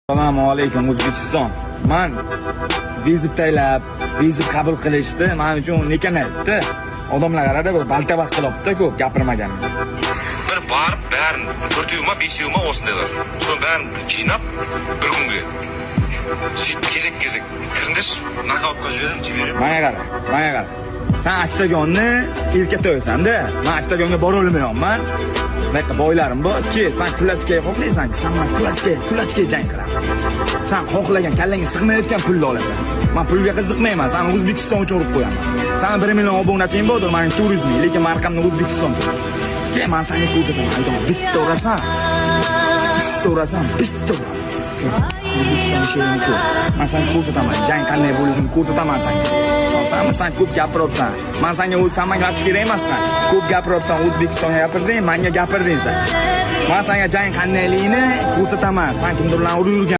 Assalomu alaykum O'zbekiston. Men vizit taylab, vizit qabul qilishdi. Men uchun nekan aytdi. Odamlar qarada bir baltavat qilibdi, ko'p gapirmaganim. Bir barib bärin 4 yuma 5 yuma osundaylar. So'ng bärin jinab bir kunga. Kezek kirindish nokautga jiberaman. Menga qara. Sen oktagonni erkatoysan-da. Men oktagonga bora olmayapman. Bak boylarim bor. Sen kulachkaga xohlaysan, sen men kulachkaga jang qilamiz. Sen xohlagan kallangga sig'mayotgan pulni olasan. Men pulga qiziqmayman. Sen O'zbekiston uchun urib qo'yaman. Sen 1 million obunaching bordir, men turizmni, lekin men raqamni O'zbekiston turadi. Men senga ko'rsataman. Bitta urasan. 3 ta urasan, bitta. O'zbekiston ishini ko'r. Men senga ko'rsataman. Jang qanday bo'lishini ko'rsataman senga. Sen ko'p gapiryapsan. Men senga o'z samman qarshi kerak emassan. Ko'p gapiryapsan, O'zbekistonga gapirding, menga gapirding sen. Men senga jang qandayligini ko'rsataman. Sen kimdir bilan urib yurgan